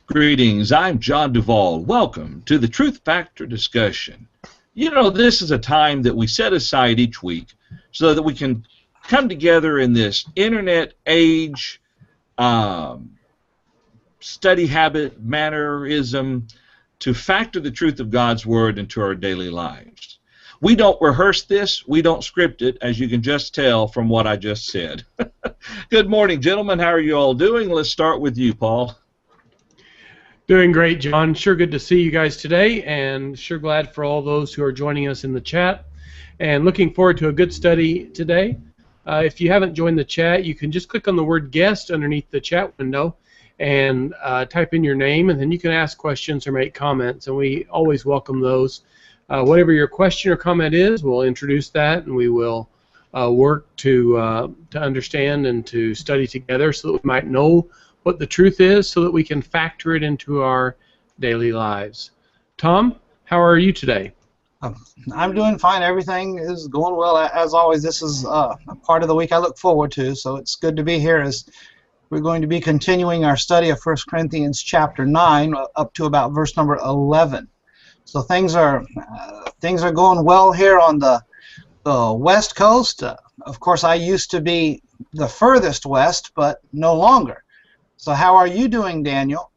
Greetings, I'm John Duvall. Welcome to the Truth Factor discussion. You know, this is a time that we set aside each week so that we can come together in this internet age, study habit, mannerism, to factor the truth of God's Word into our daily lives. We don't rehearse this, we don't script it, as you can just tell from what I just said. Good morning, gentlemen. How are you all doing? Let's start with you, Paul. Doing great, John. Sure good to see you guys today, and sure glad for all those who are joining us in the chat. And looking forward to a good study today. If you haven't joined the chat, you can just click on the word guest underneath the chat window and type in your name, and then you can ask questions or make comments, and we always welcome those. Whatever your question or comment is, we'll introduce that, and we will work to understand and to study together so that we might know what the truth is so that we can factor it into our daily lives. Tom, how are you today? I'm doing fine. Everything is going well. As always, this is a part of the week I look forward to, so it's good to be here as we're going to be continuing our study of 1 Corinthians chapter 9 up to about verse number 11. So things are going well here on the West Coast. Of course, I used to be the furthest west, but no longer. So how are you doing, Daniel?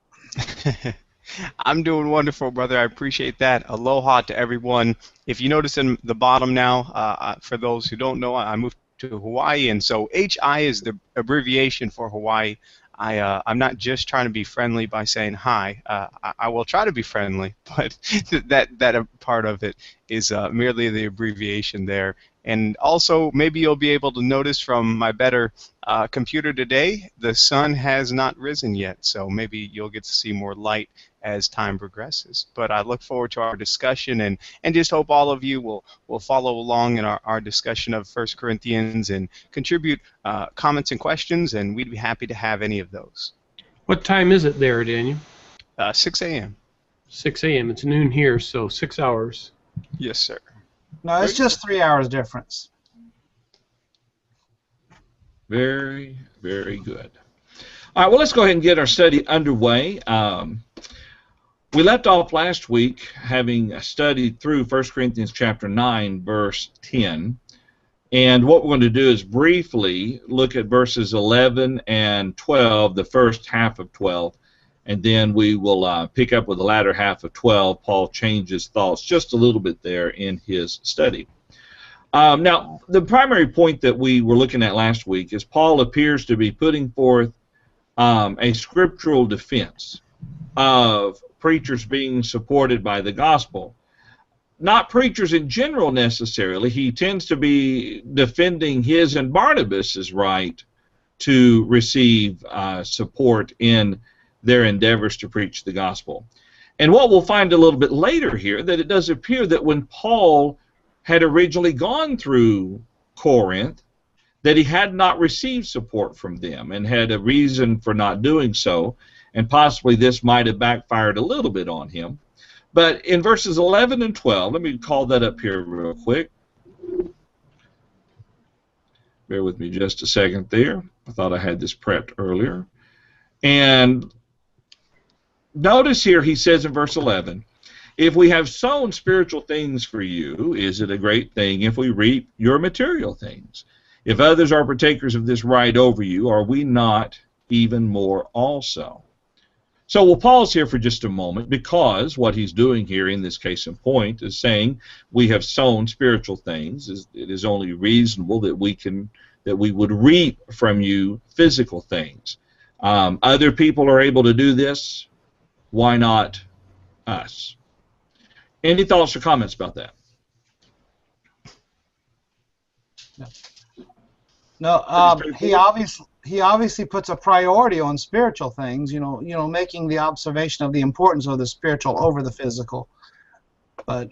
I'm doing wonderful, brother. I appreciate that. Aloha to everyone. If you notice in the bottom now, for those who don't know, I moved to Hawaii, and so HI is the abbreviation for Hawaii. I'm not just trying to be friendly by saying hi. I will try to be friendly, but that part of it is merely the abbreviation there. And also, maybe you'll be able to notice from my better computer today, the sun has not risen yet, so maybe you'll get to see more light as time progresses. But I look forward to our discussion and just hope all of you will follow along in our discussion of 1 Corinthians and contribute comments and questions, and we'd be happy to have any of those. What time is it there, Daniel? 6 a.m. 6 a.m. It's noon here, so 6 hours. Yes, sir. No, it's just 3 hours difference. Very, very good. All right, well, let's go ahead and get our study underway. We left off last week having studied through 1 Corinthians chapter 9, verse 10. And what we're going to do is briefly look at verses 11 and 12, the first half of 12, and then we will pick up with the latter half of 12. Paul changes thoughts just a little bit there in his study. Now, the primary point that we were looking at last week is Paul appears to be putting forth a scriptural defense of preachers being supported by the gospel. Not preachers in general necessarily. He tends to be defending his and Barnabas's right to receive support in their endeavors to preach the gospel. And what we'll find a little bit later here, that it does appear that when Paul had originally gone through Corinth, that he had not received support from them and had a reason for not doing so, and possibly this might have backfired a little bit on him. But in verses 11 and 12, let me call that up here real quick. Bear with me just a second there. I thought I had this prepped earlier. And notice here he says in verse 11, if we have sown spiritual things for you, is it a great thing if we reap your material things? If others are partakers of this right over you, are we not even more also? So we'll pause here for just a moment, because what he's doing here in this case in point is saying we have sown spiritual things. It is only reasonable that we would reap from you physical things. Other people are able to do this. Why not us? Any thoughts or comments about that? No, he obviously puts a priority on spiritual things. You know, making the observation of the importance of the spiritual over the physical. But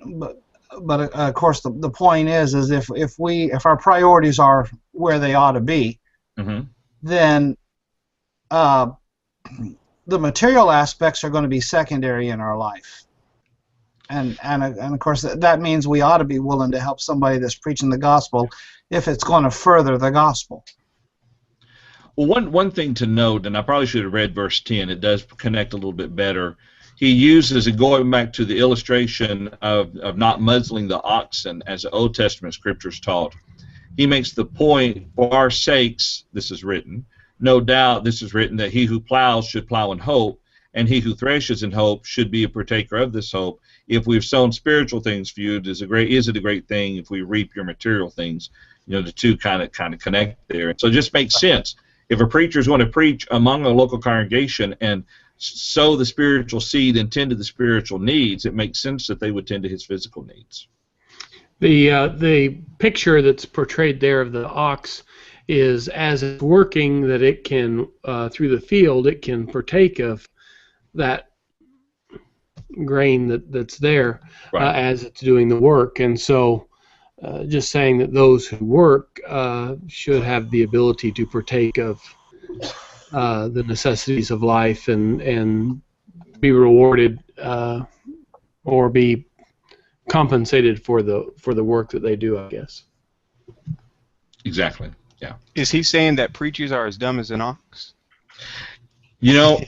of course the point is if our priorities are where they ought to be, then the material aspects are going to be secondary in our life. And of course that means we ought to be willing to help somebody that's preaching the gospel if it's going to further the gospel. Well, one thing to note, and I probably should have read verse 10, it does connect a little bit better. He uses, going back to the illustration of not muzzling the oxen as the Old Testament scriptures taught, he makes the point, for our sakes, this is written. No doubt this is written that he who plows should plow in hope, and he who threshes in hope should be a partaker of this hope. If we've sown spiritual things for you, is it a great thing if we reap your material things? You know, the two kind of connect there. So it just makes sense. If a preacher is going to preach among a local congregation and sow the spiritual seed and tend to the spiritual needs, it makes sense that they would tend to his physical needs. The picture that's portrayed there of the ox is, as it's working, that it can, through the field, it can partake of that grain that's there, right, as it's doing the work. And so just saying that those who work should have the ability to partake of the necessities of life and be rewarded or be compensated for the work that they do, I guess. Exactly. Yeah. Is he saying that preachers are as dumb as an ox? You know,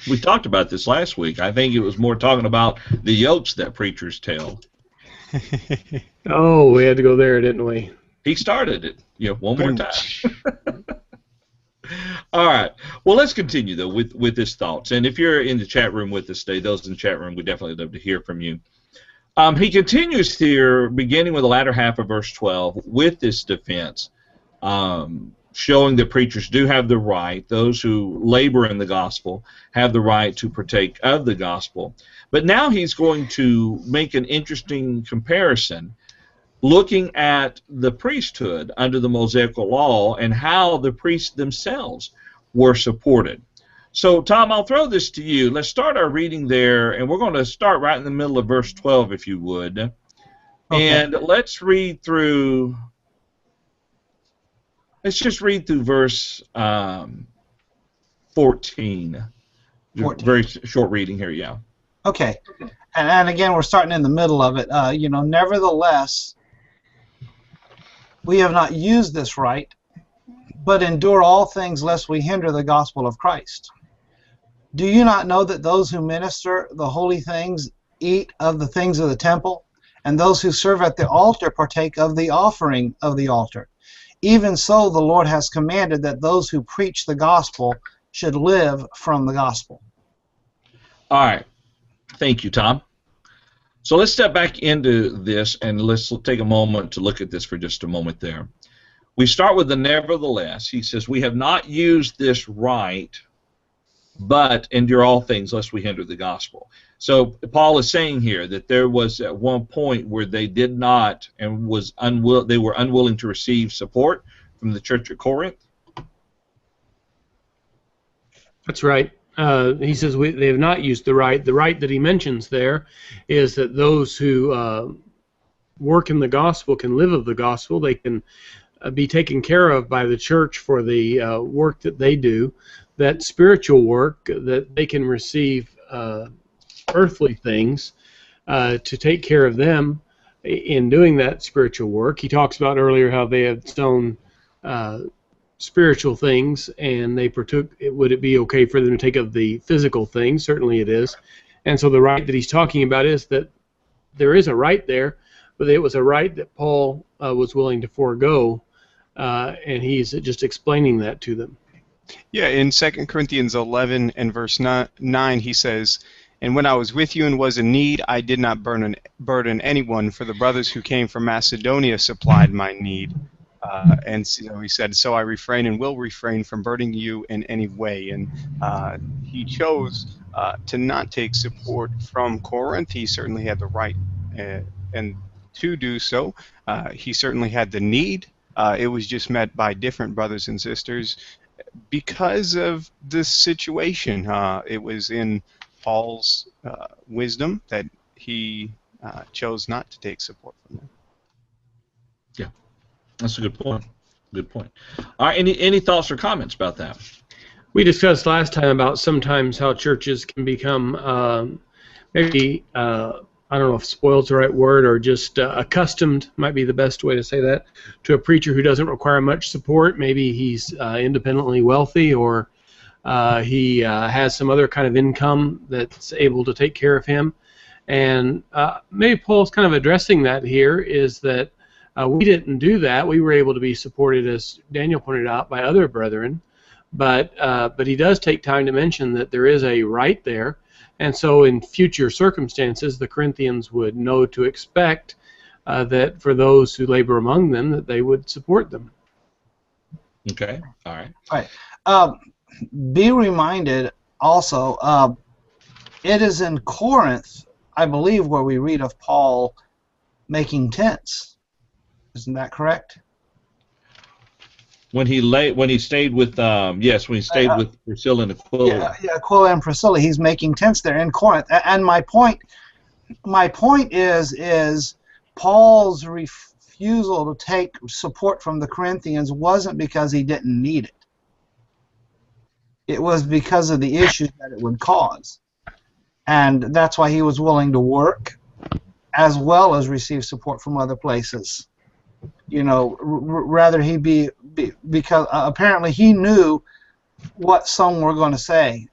we talked about this last week. I think it was more talking about the yokes that preachers tell. Oh, we had to go there, didn't we? He started it. One more time. All right. Well, let's continue, though, with his thoughts. And if you're in the chat room with us today, those in the chat room, we definitely love to hear from you. He continues here, beginning with the latter half of verse 12, with this defense, showing that preachers do have the right, those who labor in the gospel have the right to partake of the gospel. But now he's going to make an interesting comparison, looking at the priesthood under the Mosaical law and how the priests themselves were supported. So, Tom, I'll throw this to you. Let's start our reading there, and we're going to start right in the middle of verse 12, if you would. Okay. And let's read through, verse 14. Very short reading here, yeah. Okay. And again, we're starting in the middle of it. Nevertheless, we have not used this right, but endure all things lest we hinder the gospel of Christ. Do you not know that those who minister the holy things eat of the things of the temple, and those who serve at the altar partake of the offering of the altar? Even so, the Lord has commanded that those who preach the gospel should live from the gospel. All right. Thank you, Tom. So let's step back into this, and let's take a moment to look at this for just a moment there. We start with the nevertheless. He says, we have not used this right, but endure all things lest we hinder the gospel. So Paul is saying here that there was at one point where they did not and they were unwilling to receive support from the church at Corinth. That's right. He says they have not used the right. The right that he mentions there is that those who work in the gospel can live of the gospel. They can be taken care of by the church for the work that they do. That spiritual work, that they can receive earthly things to take care of them in doing that spiritual work. He talks about earlier how they have sown spiritual things, and they partook. Would it be okay for them to take of the physical things? Certainly it is. And so the right that he's talking about is that there is a right there, but it was a right that Paul was willing to forego, and he's just explaining that to them. Yeah, in 2 Corinthians 11 and verse 9, he says, "And when I was with you and was in need, I did not burden anyone, for the brothers who came from Macedonia supplied my need." And so he said, "So I refrain and will refrain from burdening you in any way." And he chose to not take support from Corinth. He certainly had the right and to do so. He certainly had the need. It was just met by different brothers and sisters because of this situation. It was in Paul's wisdom that he chose not to take support from them. Yeah, that's a good point. Good point. All right, any thoughts or comments about that? We discussed last time about sometimes how churches can become maybe I don't know if spoiled's the right word, or just accustomed, might be the best way to say that, to a preacher who doesn't require much support. Maybe he's independently wealthy, or he has some other kind of income that's able to take care of him. And maybe Paul's kind of addressing that here, is that we didn't do that. We were able to be supported, as Daniel pointed out, by other brethren. But he does take time to mention that there is a right there. And so in future circumstances, the Corinthians would know to expect that for those who labor among them, that they would support them. Okay, all right. Right. Be reminded also, it is in Corinth, I believe, where we read of Paul making tents. Isn't that correct? When he stayed with with Priscilla and Aquila. Yeah, Aquila and Priscilla. He's making tents there in Corinth. And my point is Paul's refusal to take support from the Corinthians wasn't because he didn't need it. It was because of the issues that it would cause. And that's why he was willing to work as well as receive support from other places. Rather he because apparently he knew what some were going to say.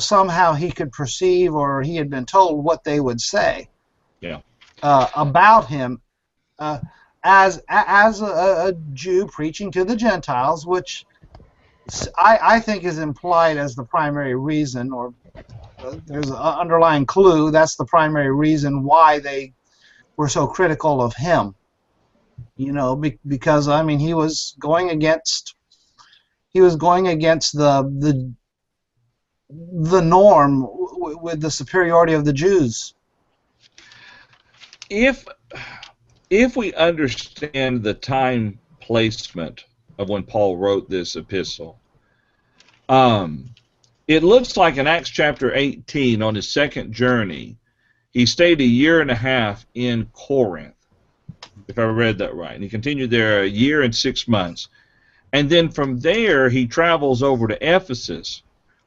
Somehow he could perceive, or he had been told what they would say about him as a Jew preaching to the Gentiles, which I think is implied as the primary reason, or there's an underlying clue. That's the primary reason why they were so critical of him. Because he was going against the norm with the superiority of the Jews. If we understand the time placement of when Paul wrote this epistle, it looks like in Acts chapter 18, on his second journey, he stayed 1.5 years in Corinth, if I read that right. And he continued there 1 year and 6 months. And then from there, he travels over to Ephesus,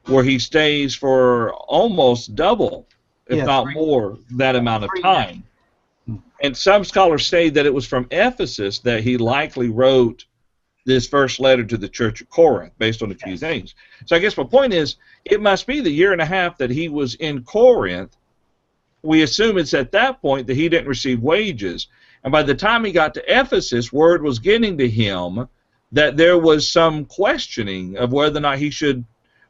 where he stays for almost double, if not more, that amount of time. And some scholars say that it was from Ephesus that he likely wrote this first letter to the church of Corinth, based on a few things. So I guess my point is, it must be the 1.5 years that he was in Corinth. We assume it's at that point that he didn't receive wages. And by the time he got to Ephesus, word was getting to him that there was some questioning of whether or not he should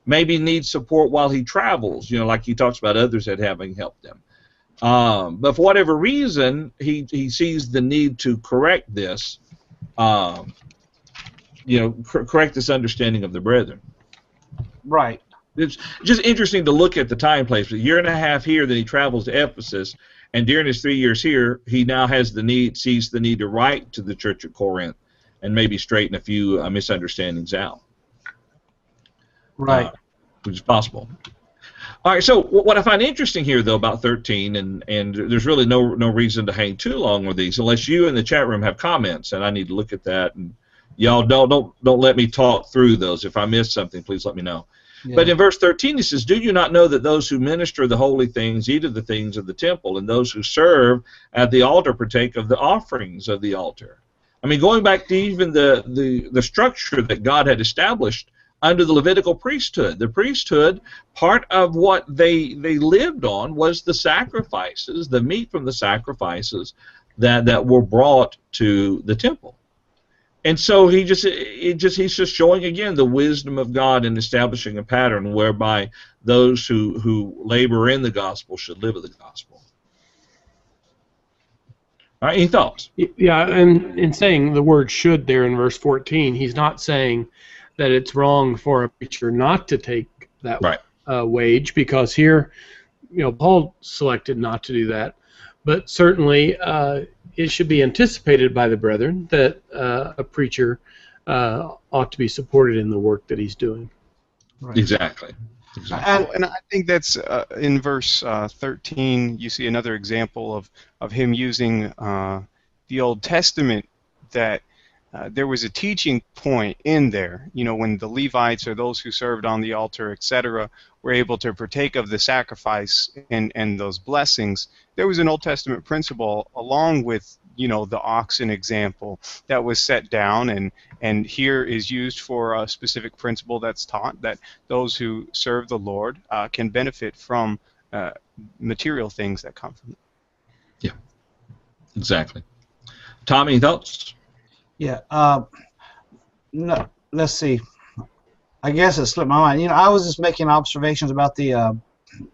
maybe need support while he travels, like he talks about others that having helped him. But for whatever reason, he sees the need to correct this, correct this understanding of the brethren. Right. It's just interesting to look at the time place. 1.5 years here, then he travels to Ephesus. And during his 3 years here, he now sees the need to write to the church of Corinth and maybe straighten a few misunderstandings out. Right. Which is possible. All right, so what I find interesting here, though, about 13, and there's really no reason to hang too long with these, unless you in the chat room have comments, and I need to look at that. And y'all don't let me talk through those. If I miss something, please let me know. Yeah. But in verse 13 he says, "Do you not know that those who minister the holy things eat of the things of the temple, and those who serve at the altar partake of the offerings of the altar?" I mean, going back to even the structure that God had established under the Levitical priesthood. The priesthood, part of what they lived on was the sacrifices, the meat from the sacrifices that were brought to the temple. And so he's just showing again the wisdom of God in establishing a pattern whereby those who labor in the gospel should live of the gospel. All right, any thoughts? Yeah, and in saying the word "should" there in verse 14, he's not saying that it's wrong for a preacher not to take that wage, because here, Paul selected not to do that. But certainly, it should be anticipated by the brethren that a preacher ought to be supported in the work that he's doing. Right. Exactly. And I think that's in verse 13. You see another example of him using the Old Testament, that there was a teaching point in there. When the Levites or those who served on the altar, etc., were able to partake of the sacrifice and those blessings, there was an Old Testament principle along with, the oxen example that was set down, and here is used for a specific principle that's taught that those who serve the Lord can benefit from material things that come from it. Yeah, exactly. Tom, any thoughts? Yeah. No, let's see. I guess it slipped my mind. I was just making observations about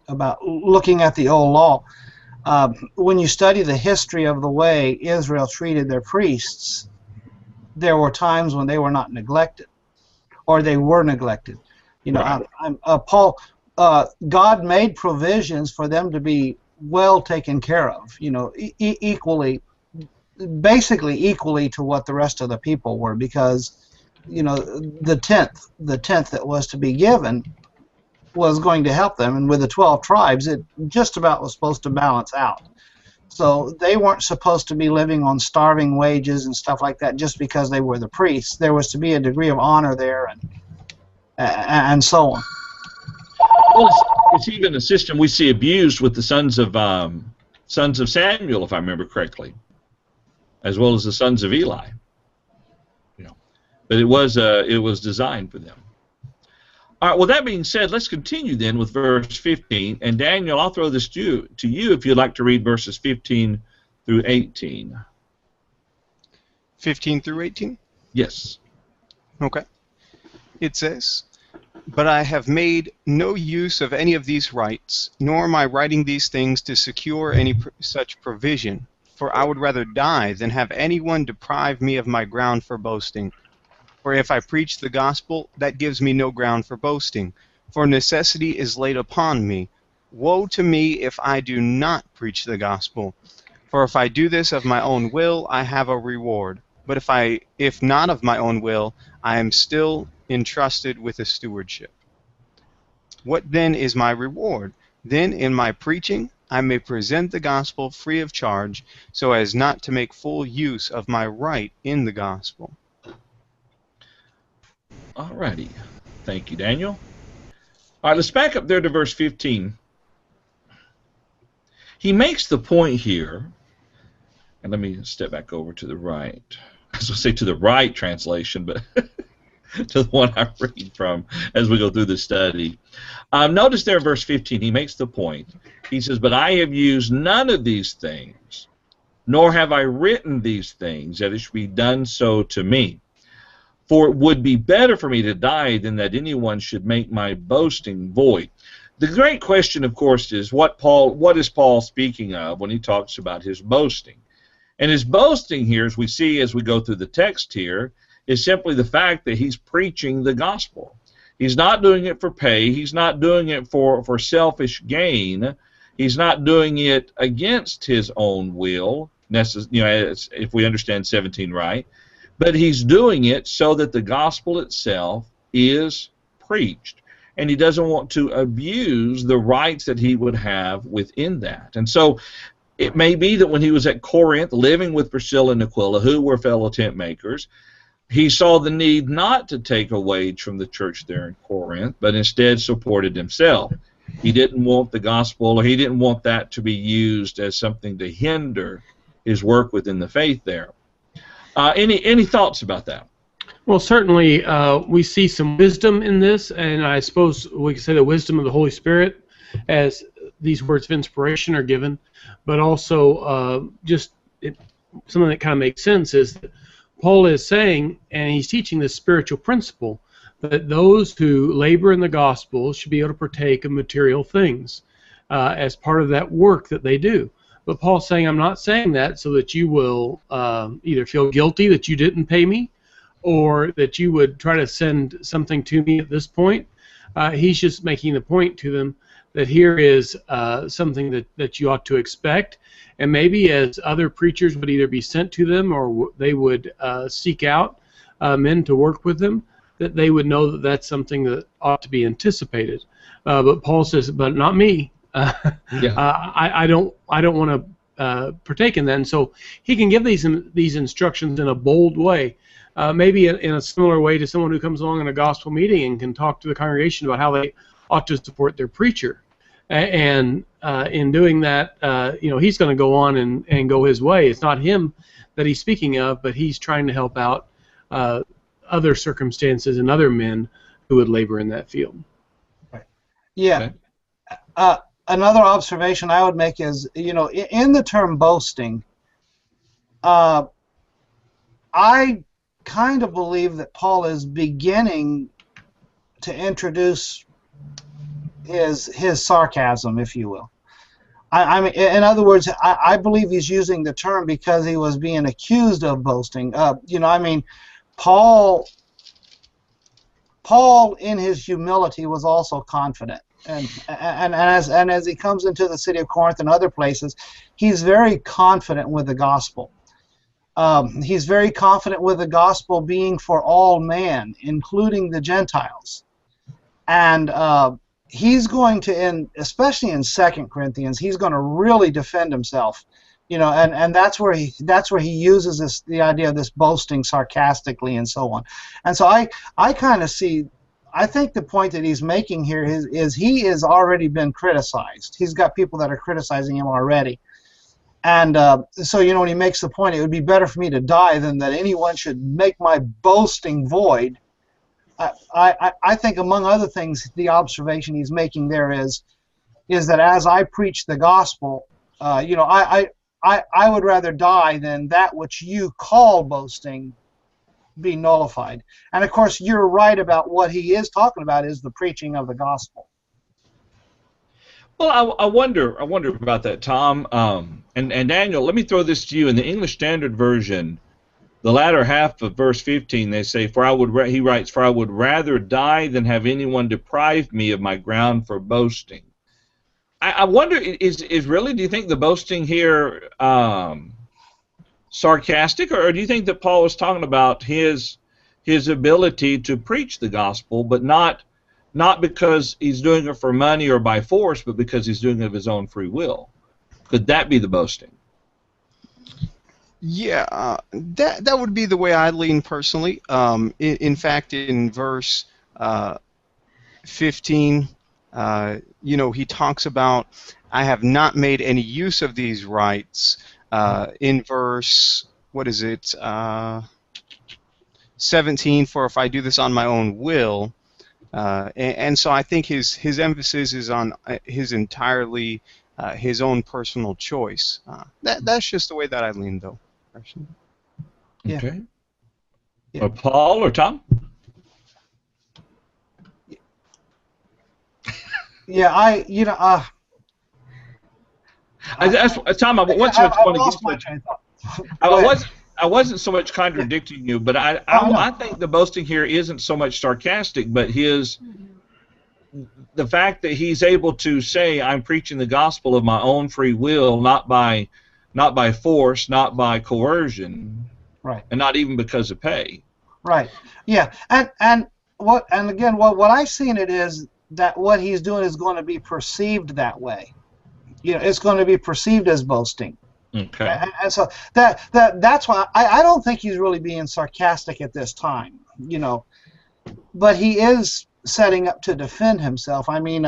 about looking at the old law. When you study the history of the way Israel treated their priests, there were times when they were not neglected, or they were neglected. Right. Paul, God made provisions for them to be well taken care of. Equally, basically equally to what the rest of the people were, because the tenth that was to be given was going to help them, and with the 12 tribes, it just about was supposed to balance out. So they weren't supposed to be living on starving wages and stuff like that just because they were the priests. There was to be a degree of honor there, and so on. Well, it's even a system we see abused with the sons of Samuel, if I remember correctly, as well as the sons of Eli. But it was designed for them. All right. Well, that being said, let's continue then with verse 15. And Daniel, I'll throw this to you if you'd like to read verses 15 through 18. 15 through 18? Yes. Okay. It says, "But I have made no use of any of these rights, nor am I writing these things to secure any such provision, for I would rather die than have anyone deprive me of my ground for boasting. For if I preach the gospel, that gives me no ground for boasting, for necessity is laid upon me. Woe to me if I do not preach the gospel. For if I do this of my own will, I have a reward. But if not of my own will, I am still entrusted with a stewardship. What then is my reward? Then in my preaching I may present the gospel free of charge, so as not to make full use of my right in the gospel." All righty. Thank you, Daniel. All right, let's back up there to verse 15. He makes the point here, and let me step back over to the right. I was going to say to the right translation, but to the one I read from as we go through the study. Notice there in verse 15, he makes the point. He says, "But I have used none of these things, nor have I written these things, that it should be done so to me. For it would be better for me to die than that anyone should make my boasting void." The great question, of course, is what is Paul speaking of when he talks about his boasting? And his boasting here, as we see as we go through the text here, is simply the fact that he's preaching the gospel. He's not doing it for pay. He's not doing it for selfish gain. He's not doing it against his own will, if we understand 17 right. But he's doing it so that the gospel itself is preached. And he doesn't want to abuse the rights that he would have within that. And so it may be that when he was at Corinth living with Priscilla and Aquila, who were fellow tent makers, he saw the need not to take a wage from the church there in Corinth, but instead supported himself. He didn't want the gospel, or he didn't want that to be used as something to hinder his work within the faith there. Any thoughts about that? Well, certainly we see some wisdom in this, and I suppose we can say the wisdom of the Holy Spirit as these words of inspiration are given, but also something that kind of makes sense is that Paul is saying, and he's teaching this spiritual principle, that those who labor in the gospel should be able to partake of material things as part of that work that they do. But Paul's saying, I'm not saying that so that you will either feel guilty that you didn't pay me, or that you would try to send something to me at this point. He's just making the point to them that here is something that you ought to expect, and maybe as other preachers would either be sent to them or they would seek out men to work with them, that they would know that that's something that ought to be anticipated. But Paul says, but not me. I don't want to partake in that. And so he can give these instructions in a bold way, maybe in a similar way to someone who comes along in a gospel meeting and can talk to the congregation about how they ought to support their preacher. And in doing that, he's going to go on and go his way. It's not him that he's speaking of, but he's trying to help out other circumstances and other men who would labor in that field. Right. Yeah. Okay. Another observation I would make is, in the term boasting, I kind of believe that Paul is beginning to introduce his sarcasm, if you will. I mean, in other words, I believe he's using the term because he was being accused of boasting. Paul in his humility was also confident, and as he comes into the city of Corinth and other places, he's very confident with the gospel. He's very confident with the gospel being for all man, including the Gentiles, and he's going to, especially in 2 Corinthians, he's going to really defend himself, and that's where he uses the idea of this boasting sarcastically and so on. And so I kind of see, I think the point that he's making here is he has already been criticized. He's got people that are criticizing him already. And so, when he makes the point, it would be better for me to die than that anyone should make my boasting void. I think, among other things, the observation he's making there is that as I preach the gospel, I would rather die than that which you call boasting be nullified. And of course, you're right about what he is talking about is the preaching of the gospel. Well, I wonder about that, Tom. And Daniel, let me throw this to you. In the English Standard Version, the latter half of verse 15, they say, he writes, "For I would rather die than have anyone deprive me of my ground for boasting." I wonder, is really, do you think the boasting here sarcastic, or do you think that Paul was talking about his ability to preach the gospel, but not because he's doing it for money or by force, but because he's doing it of his own free will? Could that be the boasting? Yeah, that would be the way I lean personally. In fact, in verse 15, he talks about, "I have not made any use of these rights." In verse, 17, "For if I do this on my own will," and so I think his emphasis is on his entirely his own personal choice. That's just the way that I lean, though. Yeah. Okay. Yeah. Paul or Tom? Yeah, Tom, I wasn't so much contradicting you, but I think the boasting here isn't so much sarcastic, but the fact that he's able to say, "I'm preaching the gospel of my own free will, not by force, not by coercion, right, and not even because of pay." Right. Yeah. And again, what I see in it is that what he's doing is going to be perceived that way. It's going to be perceived as boasting. Okay. And so that's why I don't think he's really being sarcastic at this time. But he is setting up to defend himself. I mean,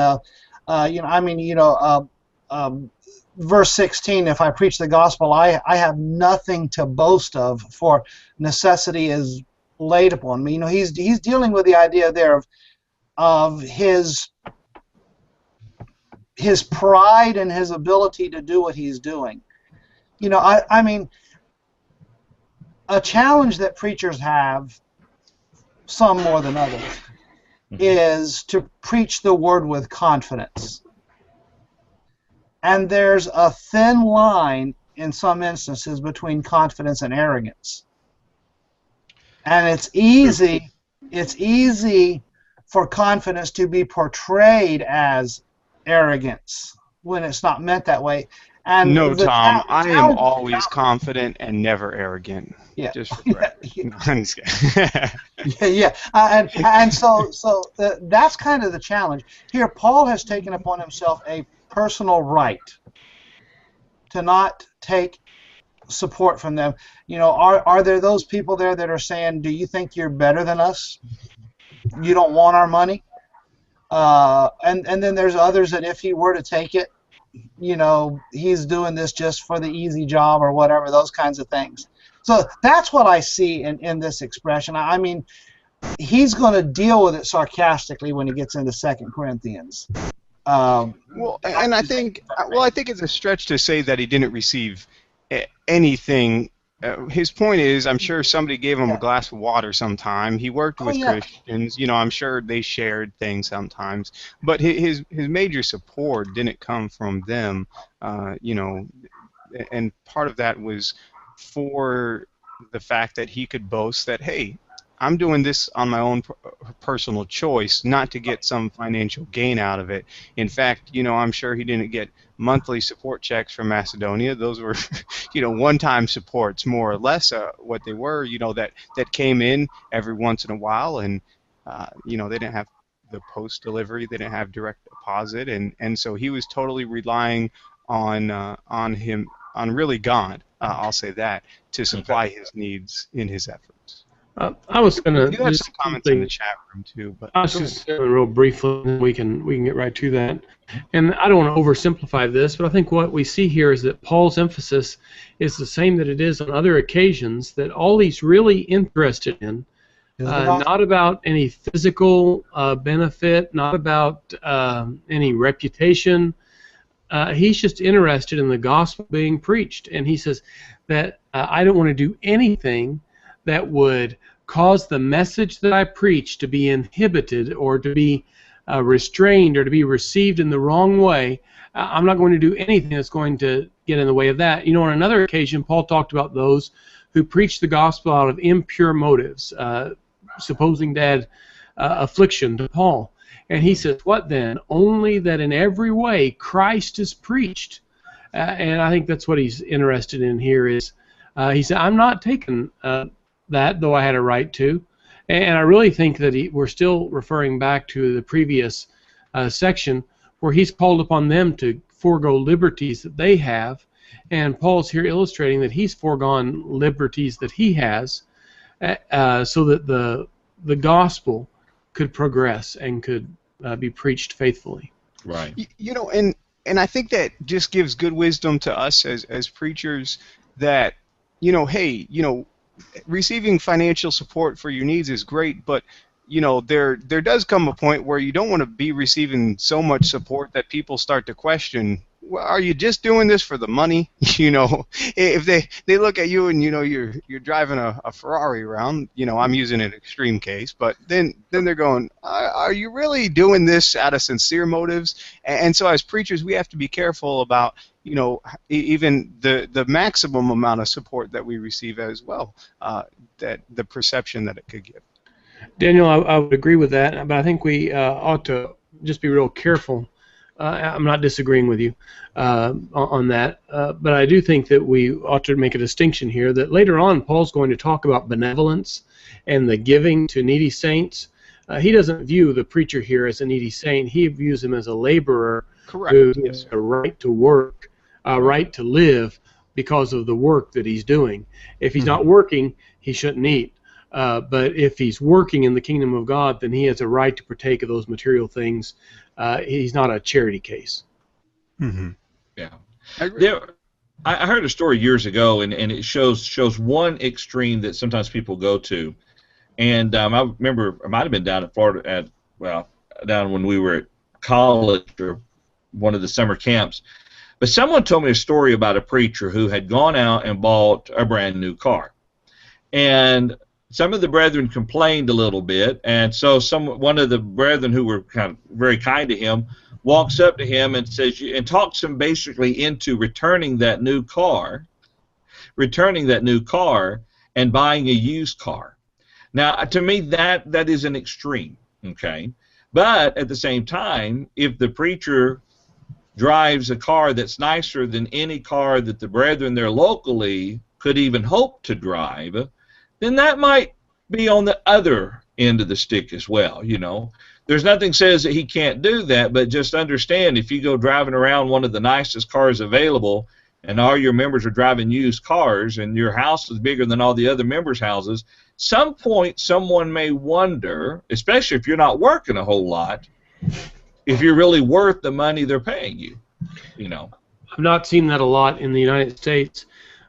verse 16, "If I preach the gospel, I have nothing to boast of, for necessity is laid upon me." He's dealing with the idea there of his pride and his ability to do what he's doing. I mean, a challenge that preachers have, some more than others, is to preach the word with confidence. And there's a thin line in some instances between confidence and arrogance. And it's easy for confidence to be portrayed as arrogance when it's not meant that way. And no, Tom, I am always confident and never arrogant. Yeah. Just for yeah. And so that's kind of the challenge. Here, Paul has taken upon himself a personal right to not take support from them. Are there those people there that are saying, "Do you think you're better than us? You don't want our money?" and then there's others that if he were to take it, he's doing this just for the easy job or whatever, those kinds of things. So that's what I see in this expression. I mean, he's going to deal with it sarcastically when he gets into 2 Corinthians. Well, and I think it's a stretch to say that he didn't receive anything. His point is, I'm sure somebody gave him a glass of water sometime. He worked with Christians. I'm sure they shared things sometimes. But his major support didn't come from them. And part of that was for the fact that he could boast that, hey, I'm doing this on my own personal choice, not to get some financial gain out of it. In fact, I'm sure he didn't get monthly support checks from Macedonia. Those were, one-time supports, more or less, what they were, that came in every once in a while, and, they didn't have the post delivery, they didn't have direct deposit, and so he was totally relying on him, on really God, I'll say that, to supply his needs in his efforts. I was going to. You had some comments in the chat room too, but I was just real briefly, and we can get right to that. And I don't want to oversimplify this, but I think what we see here is that Paul's emphasis is the same that it is on other occasions. That all he's really interested in, not about any physical benefit, not about any reputation. He's just interested in the gospel being preached, and he says that I don't want to do anything that would cause the message that I preach to be inhibited or to be restrained or to be received in the wrong way. I'm not going to do anything that's going to get in the way of that. On another occasion, Paul talked about those who preach the gospel out of impure motives, supposing to add affliction to Paul. And he says, what then? Only that in every way Christ is preached. And I think that's what he's interested in here is, he said, I'm not taking that, though I had a right to. And I really think that we're still referring back to the previous section where he's called upon them to forego liberties that they have. And Paul's here illustrating that he's foregone liberties that he has so that the gospel could progress and could be preached faithfully. Right. And I think that just gives good wisdom to us as preachers that, hey, receiving financial support for your needs is great, but there does come a point where you don't want to be receiving so much support that people start to question, well, are you just doing this for the money? If they look at you and you're driving a Ferrari around, I'm using an extreme case, but then they're going, are you really doing this out of sincere motives? And so as preachers, we have to be careful about even the maximum amount of support that we receive as well, that the perception that it could give. Daniel, I would agree with that, but I think we ought to just be real careful. I'm not disagreeing with you on that, but I do think that we ought to make a distinction here that later on Paul's going to talk about benevolence and the giving to needy saints. He doesn't view the preacher here as a needy saint. He views him as a laborer. Correct. Who has a right to work, a right to live because of the work that he's doing. If he's not working, he shouldn't eat. But if he's working in the kingdom of God, then he has a right to partake of those material things. He's not a charity case. Mm-hmm. Yeah. I heard a story years ago, and it shows one extreme that sometimes people go to. And I remember, it might have been down in Florida, down when we were at college or one of the summer camps. But someone told me a story about a preacher who had gone out and bought a brand new car. And some of the brethren complained a little bit, and so one of the brethren who were kind of very kind to him walks up to him and says, and talks him basically into returning that new car and buying a used car. Now, to me, that is an extreme, okay? But at the same time, if the preacher drives a car that's nicer than any car that the brethren there locally could even hope to drive, then that might be on the other end of the stick as well, There's nothing says that he can't do that, but just understand if you go driving around one of the nicest cars available and all your members are driving used cars and your house is bigger than all the other members' houses, some point someone may wonder, especially if you're not working a whole lot, if you're really worth the money they're paying you, you know. I've not seen that a lot in the United States,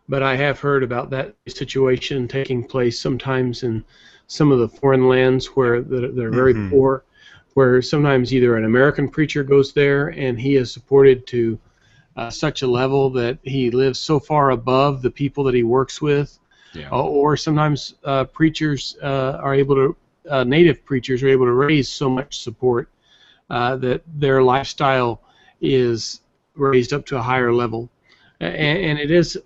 but I have heard about that situation taking place sometimes in some of the foreign lands where they're very poor, where sometimes either an American preacher goes there and he is supported to such a level that he lives so far above the people that he works with, or sometimes preachers are able to, native preachers are able to raise so much support that their lifestyle is raised up to a higher level. And it is,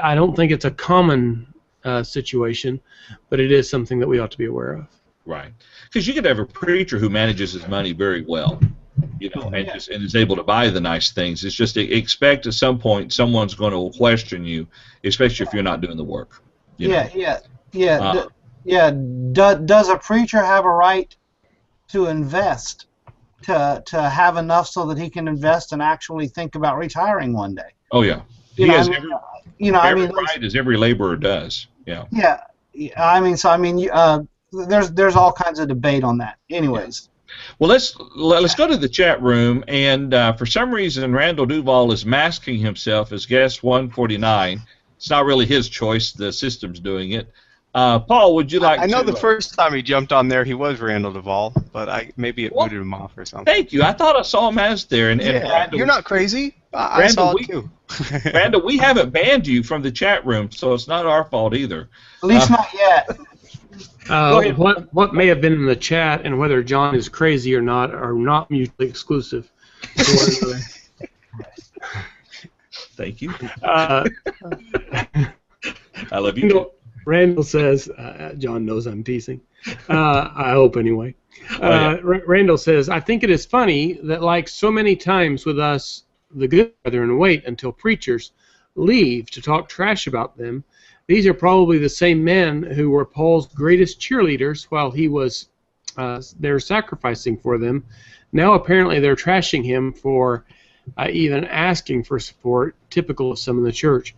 I don't think it's a common situation, but it is something that we ought to be aware of. Right. Because you could have a preacher who manages his money very well, you know, and is able to buy the nice things. It's just expect at some point someone's going to question you, especially if you're not doing the work. Does a preacher have a right to invest, to have enough so that he can invest and actually think about retiring one day? Oh yeah, every right as every laborer does. Yeah. Yeah, there's all kinds of debate on that. Anyways. Well, let's go to the chat room, and for some reason Randall Duvall is masking himself as guest 149. It's not really his choice; the system's doing it. Paul, would you like? I know the first time he jumped on there, he was Randall Duvall, but maybe it booted him off or something. Thank you. I thought I saw him as there, and Randall, you're not crazy. I saw it too. Randall, we haven't banned you from the chat room, so it's not our fault either. At least not yet. What may have been in the chat and whether John is crazy or not are not mutually exclusive. Thank you. I love you too. Randall says, John knows I'm teasing. I hope anyway. Randall says, I think it is funny that like so many times with us, the good brethren wait until preachers leave to talk trash about them. These are probably the same men who were Paul's greatest cheerleaders while he was there sacrificing for them. Now apparently they're trashing him for even asking for support, typical of some in the church.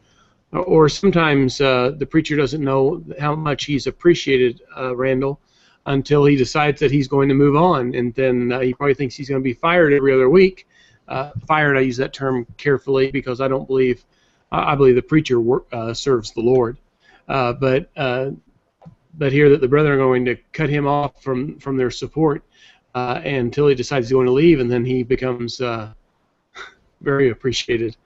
Or sometimes the preacher doesn't know how much he's appreciated Randall until he decides that he's going to move on, and then he probably thinks he's going to be fired every other week. Fired, I use that term carefully because I believe the preacher serves the Lord. But here that the brethren are going to cut him off from their support until he decides he's going to leave, and then he becomes very appreciated.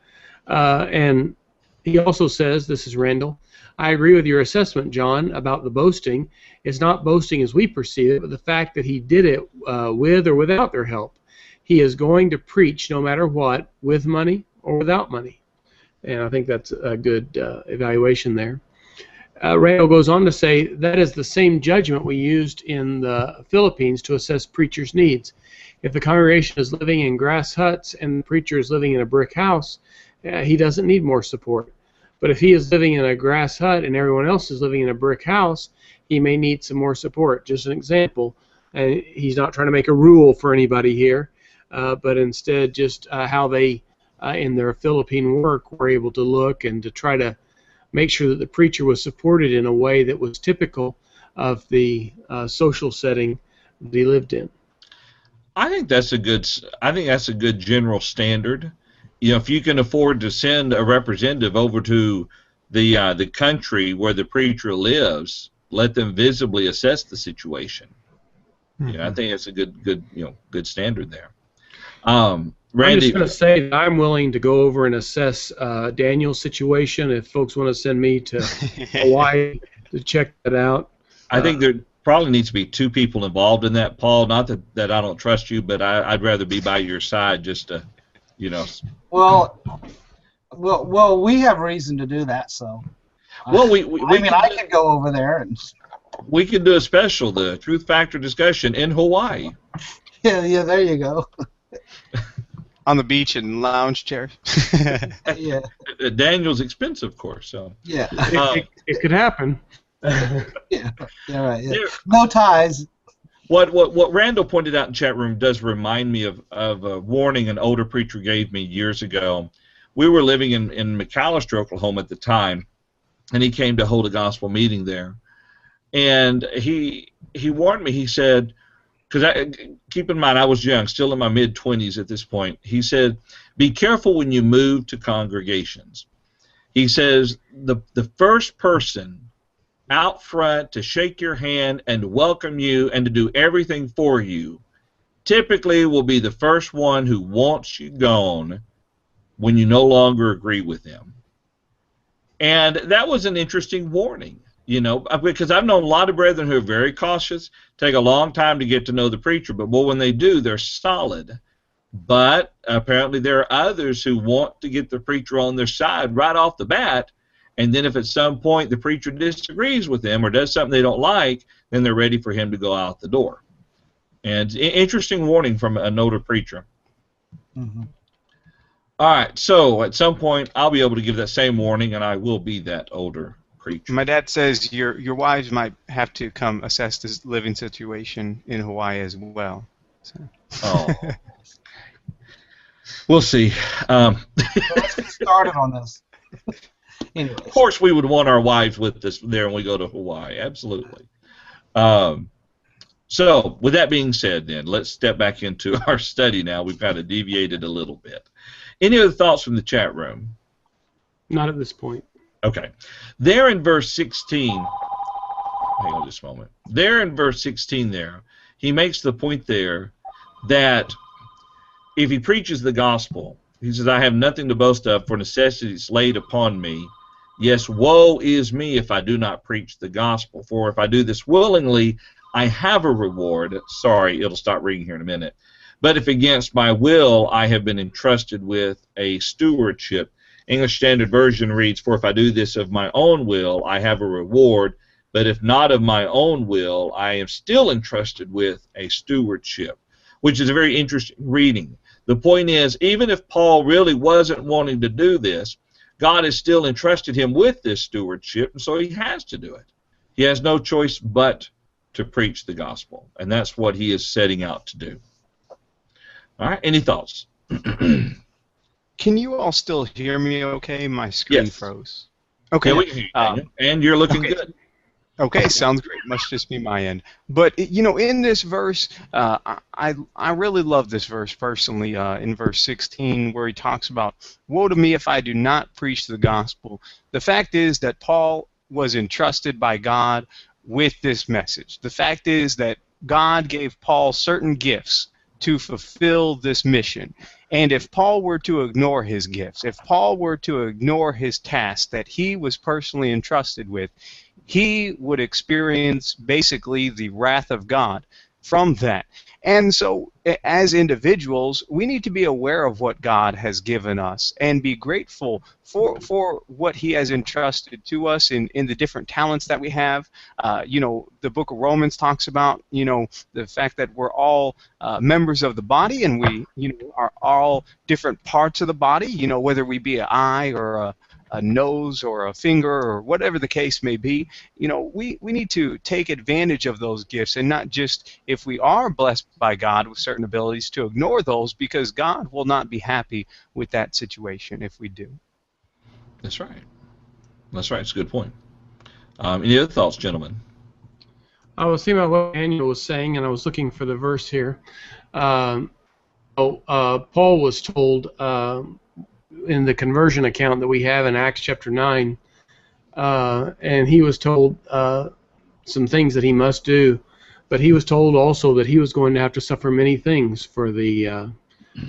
And he also says, this is Randall, I agree with your assessment, John, about the boasting. It's not boasting as we perceive it, but the fact that he did it with or without their help. He is going to preach no matter what, with money or without money. And I think that's a good evaluation there. Randall goes on to say, that is the same judgment we used in the Philippines to assess preachers' needs. If the congregation is living in grass huts and the preacher is living in a brick house, he doesn't need more support. But if he is living in a grass hut and everyone else is living in a brick house, he may need some more support. Just an example. He's not trying to make a rule for anybody here, but instead just how they, in their Philippine work, were able to look and to try to make sure that the preacher was supported in a way that was typical of the social setting that he lived in. I think that's a good general standard. You know, if you can afford to send a representative over to the country where the preacher lives, let them visibly assess the situation. Mm-hmm. You know, I think that's a good standard there. Randy, I'm just going to say that I'm willing to go over and assess Daniel's situation if folks want to send me to Hawaii to check that out. I think there probably needs to be two people involved in that, Paul. Not that I don't trust you, but I'd rather be by your side just to, you know. Well, we have reason to do that, so. Well, I could go over there and. We could do a special, the Truth Factor discussion in Hawaii. Yeah, there you go. On the beach in lounge chairs. Yeah. Daniel's expensive, of course. So. Yeah. It could happen. Yeah. Right. Yeah. No ties. What Randall pointed out in chat room does remind me of a warning an older preacher gave me years ago. We were living in McAllister, Oklahoma at the time, and he came to hold a gospel meeting there. And he warned me. He said, because keep in mind I was young, still in my mid-20s at this point. He said, be careful when you move to congregations. He says the first person out front to shake your hand and welcome you and to do everything for you typically will be the first one who wants you gone when you no longer agree with them. And that was an interesting warning, you know, because I've known a lot of brethren who are very cautious, take a long time to get to know the preacher, but boy, when they do, they're solid. But apparently there are others who want to get the preacher on their side right off the bat, and then if at some point the preacher disagrees with them or does something they don't like, then they're ready for him to go out the door. And interesting warning from an older preacher. Mm-hmm. All right, so at some point I'll be able to give that same warning, and I will be that older preacher. My dad says your wives might have to come assess this living situation in Hawaii as well. So. Oh. We'll see. Let's get started on this. Anyways. Of course, we would want our wives with us there when we go to Hawaii. Absolutely. So, with that being said, then let's step back into our study now. We've kind of deviated a little bit. Any other thoughts from the chat room? Not at this point. Okay. There in verse 16. Hang on just a moment. There in verse 16, there he makes the point there that if he preaches the gospel, he says, I have nothing to boast of, for necessity is laid upon me. Yes, woe is me if I do not preach the gospel. For if I do this willingly, I have a reward. Sorry, it'll stop reading here in a minute. But if against my will, I have been entrusted with a stewardship. English Standard Version reads, for if I do this of my own will, I have a reward. But if not of my own will, I am still entrusted with a stewardship, which is a very interesting reading. The point is, even if Paul really wasn't wanting to do this, God has still entrusted him with this stewardship, and so he has to do it. He has no choice but to preach the gospel, and that's what he is setting out to do. All right, any thoughts? Can you all still hear me okay? My screen froze. Okay. Yeah, we can hear you, and you're looking good. Okay, sounds great. Must just be my end. But, you know, in this verse, I really love this verse personally, in verse 16, where he talks about, woe to me if I do not preach the gospel. The fact is that Paul was entrusted by God with this message. The fact is that God gave Paul certain gifts to fulfill this mission. And if Paul were to ignore his gifts, if Paul were to ignore his task that he was personally entrusted with, he would experience basically the wrath of God from that. And so, as individuals, we need to be aware of what God has given us and be grateful for what He has entrusted to us in the different talents that we have. You know, the book of Romans talks about, you know, the fact that we're all members of the body, and we, you know, are all different parts of the body. You know, whether we be an eye or a nose or a finger or whatever the case may be, you know, we need to take advantage of those gifts and not just, if we are blessed by God with certain abilities, to ignore those, because God will not be happy with that situation if we do. That's right. That's right. It's a good point. Any other thoughts, gentlemen? I was thinking about what Daniel was saying, and I was looking for the verse here. Paul was told in the conversion account that we have in Acts chapter 9, and he was told some things that he must do, but he was told also that he was going to have to suffer many things for the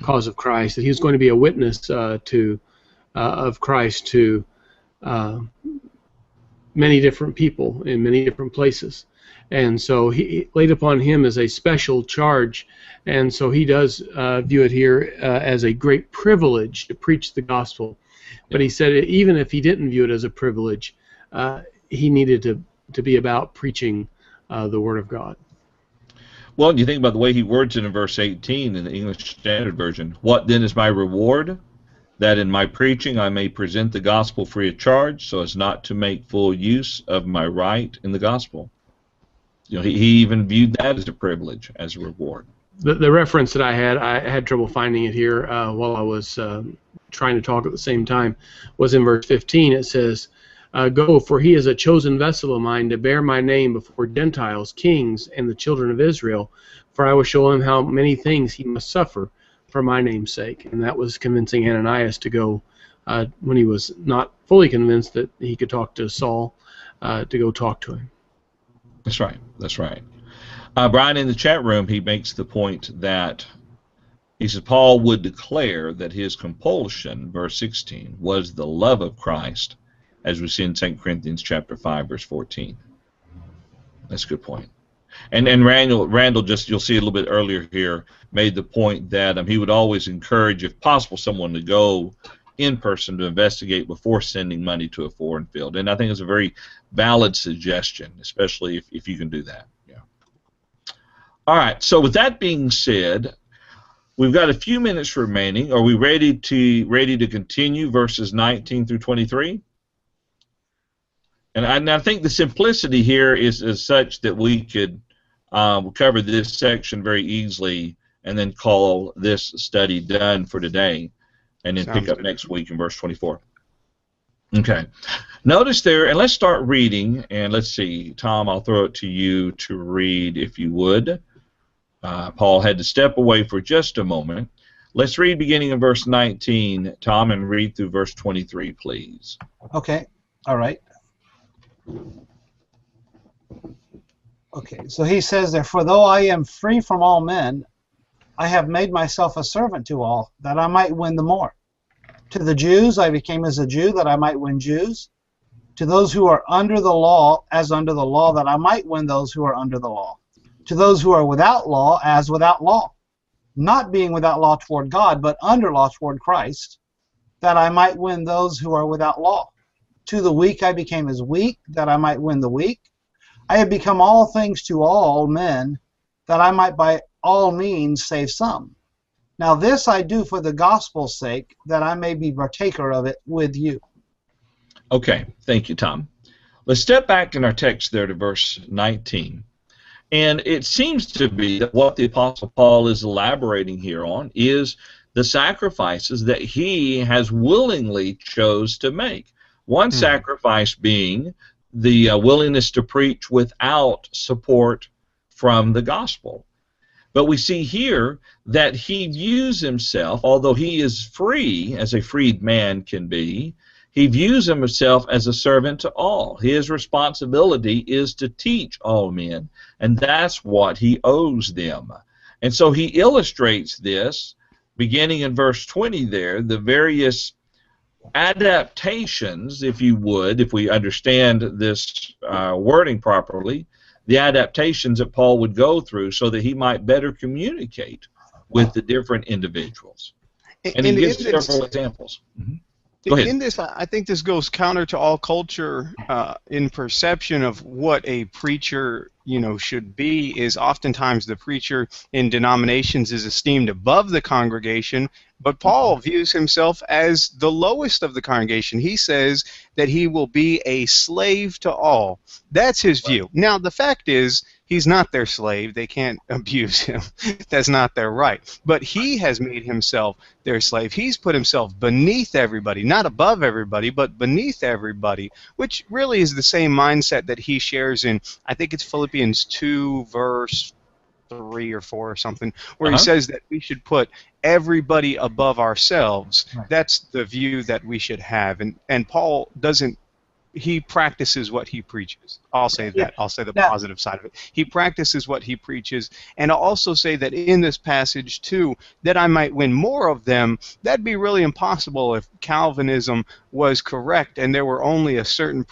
cause of Christ, that he was going to be a witness of Christ to many different people in many different places. And so he laid upon him as a special charge, and so he does view it here as a great privilege to preach the gospel. But he said even if he didn't view it as a privilege, he needed to be about preaching the Word of God. Well, you think about the way he words it in verse 18 in the English Standard Version. What then is my reward? That in my preaching I may present the gospel free of charge, so as not to make full use of my right in the gospel. You know, he even viewed that as a privilege, as a reward. The reference that I had trouble finding it here while I was trying to talk at the same time, was in verse 15. It says, Go, for he is a chosen vessel of mine to bear my name before Gentiles, kings, and the children of Israel. For I will show him how many things he must suffer for my name's sake. And that was convincing Ananias to go, when he was not fully convinced that he could talk to Saul, to go talk to him. That's right. That's right. Brian, in the chat room, he makes the point that he says Paul would declare that his compulsion, verse 16, was the love of Christ, as we see in 2 Corinthians chapter 5, verse 14. That's a good point. And Randall, just you'll see a little bit earlier here, made the point that he would always encourage, if possible, someone to go in person to investigate before sending money to a foreign field. And I think it's a very valid suggestion, especially if you can do that. Yeah. All right. So with that being said, we've got a few minutes remaining. Are we ready to continue verses 19 through 23? And I think the simplicity here is such that we could cover this section very easily and then call this study done for today, and then pick up next week in verse 24. Okay. Notice there, and let's start reading, and let's see, Tom, I'll throw it to you to read if you would. Paul had to step away for just a moment. Let's read beginning in verse 19, Tom, and read through verse 23, please. Okay. All right. Okay, so he says there, for though I am free from all men, I have made myself a servant to all, that I might win the more. To the Jews I became as a Jew, that I might win Jews. To those who are under the law, as under the law, that I might win those who are under the law. To those who are without law, as without law, not being without law toward God, but under law toward Christ, that I might win those who are without law. To the weak I became as weak, that I might win the weak. I have become all things to all men, that I might by all means save some. Now this I do for the gospel's sake, that I may be partaker of it with you. Okay, thank you, Tom. Let's step back in our text there to verse 19. And it seems to be that what the Apostle Paul is elaborating here on is the sacrifices that he has willingly chose to make. One sacrifice being the willingness to preach without support from the gospel. But we see here that he views himself, although he is free, as a freed man can be, he views himself as a servant to all. His responsibility is to teach all men, and that's what he owes them. And so he illustrates this, beginning in verse 20 there, the various adaptations, if you would, if we understand this wording properly, the adaptations that Paul would go through so that he might better communicate with the different individuals. And he gives several examples. Go ahead. In this, I think this goes counter to all culture in perception of what a preacher, should be. Is oftentimes the preacher in denominations is esteemed above the congregation, but Paul views himself as the lowest of the congregation. He says that he will be a slave to all. That's his view. Now, the fact is, he's not their slave. They can't abuse him. That's not their right. But he has made himself their slave. He's put himself beneath everybody, not above everybody, but beneath everybody, which really is the same mindset that he shares in, I think it's Philippians 2, verse 3 or 4 or something, where he says that we should put everybody above ourselves. Right. That's the view that we should have. And Paul doesn't, he practices what he preaches. I'll say that. I'll say the positive side of it. He practices what he preaches. And I'll also say that in this passage, too, that I might win more of them. That'd be really impossible if Calvinism was correct and there were only a certain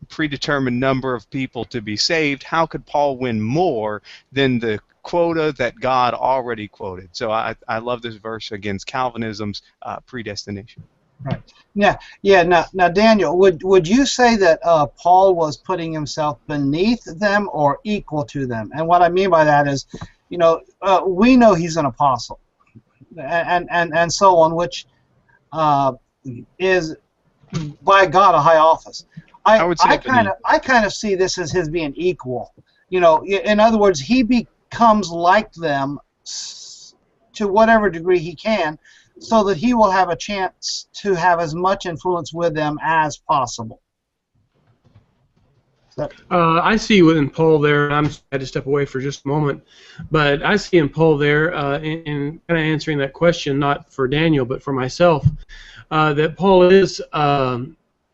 predetermined number of people to be saved. How could Paul win more than the quota that God already quoted? So I love this verse against Calvinism's predestination. Right. Yeah. Now, Daniel, would you say that Paul was putting himself beneath them or equal to them? And what I mean by that is, we know he's an apostle, and so on, which is by God a high office. I kind of see this as his being equal. In other words, he becomes like them to whatever degree he can, so that he will have a chance to have as much influence with them as possible. I see in Paul there, I had to step away for just a moment, but I see in Paul there, in kind of answering that question, not for Daniel, but for myself, that Paul is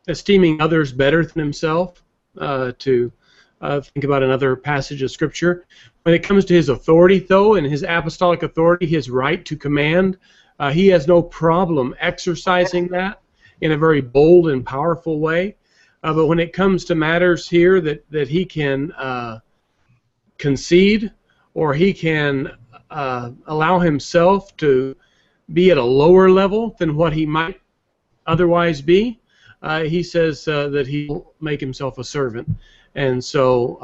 esteeming others better than himself, to think about another passage of Scripture. When it comes to his authority, though, and his apostolic authority, his right to command, he has no problem exercising that in a very bold and powerful way. But when it comes to matters here that he can concede, or he can allow himself to be at a lower level than what he might otherwise be, he says that he'll make himself a servant, and so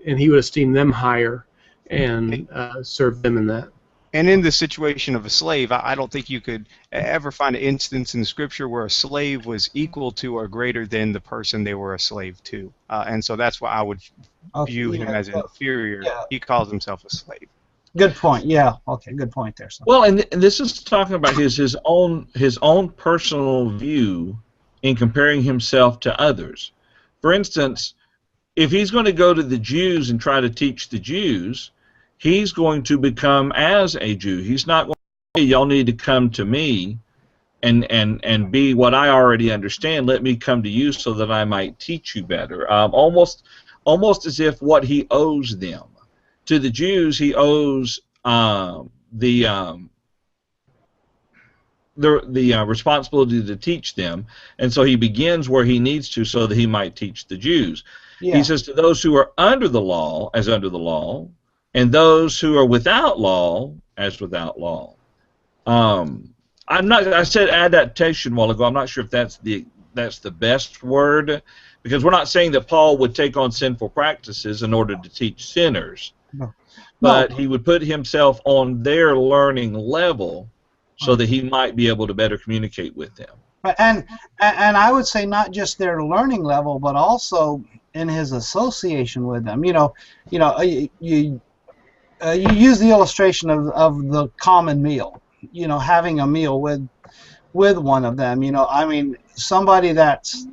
and he would esteem them higher and serve them in that. And in the situation of a slave, I don't think you could ever find an instance in Scripture where a slave was equal to or greater than the person they were a slave to. And so that's why I would view him as inferior. Yeah. He calls himself a slave. Good point. Yeah. Okay. Good point there. So. Well, and this is talking about his own personal view in comparing himself to others. For instance, if he's going to go to the Jews and try to teach the Jews, he's going to become as a Jew. He's not going to say, y'all need to come to me and be what I already understand. Let me come to you so that I might teach you better. Almost as if what he owes them. To the Jews, he owes the responsibility to teach them, and so he begins where he needs to so that he might teach the Jews. Yeah. He says to those who are under the law, as under the law, and those who are without law, as without law. I said adaptation a while ago. I'm not sure if that's the best word, because we're not saying that Paul would take on sinful practices in order to teach sinners, but he would put himself on their learning level so that he might be able to better communicate with them. And I would say not just their learning level, but also in his association with them. You use the illustration of the common meal. Having a meal with one of them. I mean, somebody that's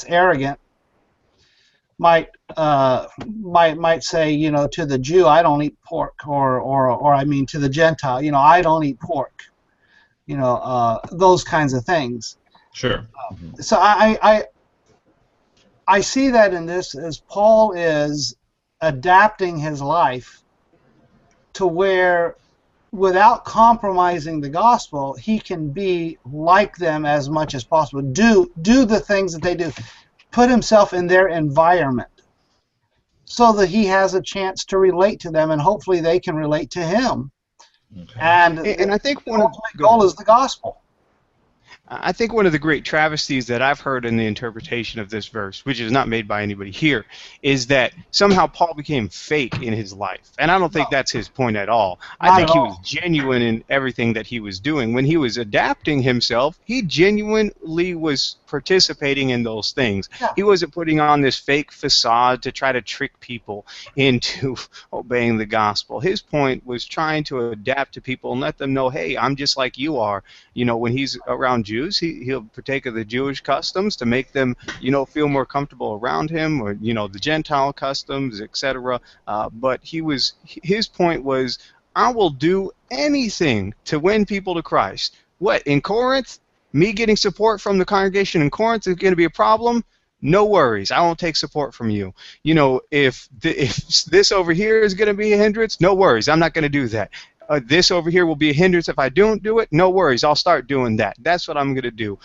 arrogant might say, to the Jew, I don't eat pork, or I mean to the Gentile, I don't eat pork. Those kinds of things. Sure. So I see that in this as Paul is adapting his life to where, without compromising the gospel, he can be like them as much as possible. Do the things that they do. Put himself in their environment so that he has a chance to relate to them, and hopefully they can relate to him. Okay. And I think one of the goal is the gospel. I think one of the great travesties that I've heard in the interpretation of this verse, which is not made by anybody here, is that somehow Paul became fake in his life. And I don't think that's his point at all. I think he was genuine in everything that he was doing. When he was adapting himself, he genuinely was participating in those things. Yeah. He wasn't putting on this fake facade to try to trick people into obeying the gospel. His point was trying to adapt to people and let them know, hey, I'm just like you are. When he's around Jews, he'll partake of the Jewish customs to make them, feel more comfortable around him, or the Gentile customs, etc. But his point was, I will do anything to win people to Christ. What, in Corinth? Me getting support from the congregation in Corinth is going to be a problem? No worries, I won't take support from you. If this over here is going to be a hindrance, no worries, I'm not going to do that. This over here will be a hindrance if I don't do it. No worries, I'll start doing that. That's what I'm going to do.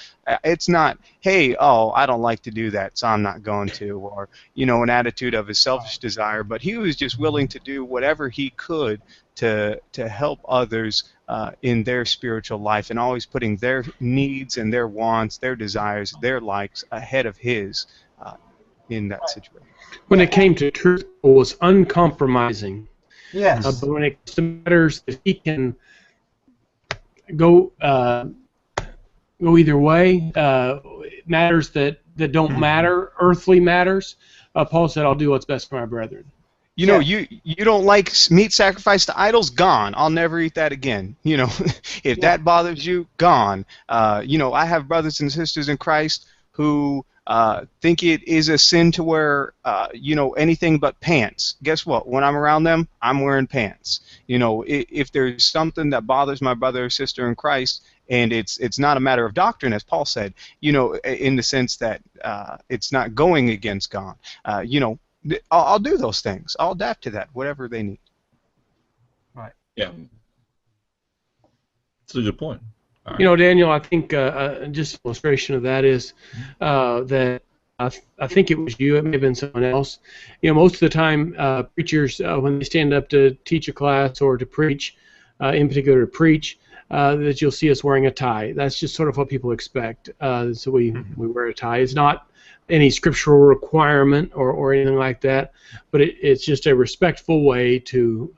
It's not, hey, I don't like to do that, so I'm not going to, or an attitude of his selfish desire. But he was just willing to do whatever he could to help others in their spiritual life, and always putting their needs and their wants, their desires, their likes ahead of his in that situation. When it came to truth, it was uncompromising. Yes. But when it comes to matters that he can go either way, matters that don't matter, earthly matters, Paul said, I'll do what's best for my brethren. You don't like meat sacrificed to idols? Gone. I'll never eat that again. If that bothers you, gone. I have brothers and sisters in Christ who think it is a sin to wear, anything but pants. Guess what? When I'm around them, I'm wearing pants. If there's something that bothers my brother or sister in Christ, and it's not a matter of doctrine, as Paul said, in the sense that it's not going against God. I'll do those things. I'll adapt to that, whatever they need. Right. Yeah. That's a good point. Right. Daniel, I think just an illustration of that is that I think it was you, it may have been someone else. Most of the time, preachers, when they stand up to teach a class or to preach, in particular to preach, that you'll see us wearing a tie. That's just sort of what people expect. So we wear a tie. It's not any scriptural requirement or anything like that, but it's just a respectful way to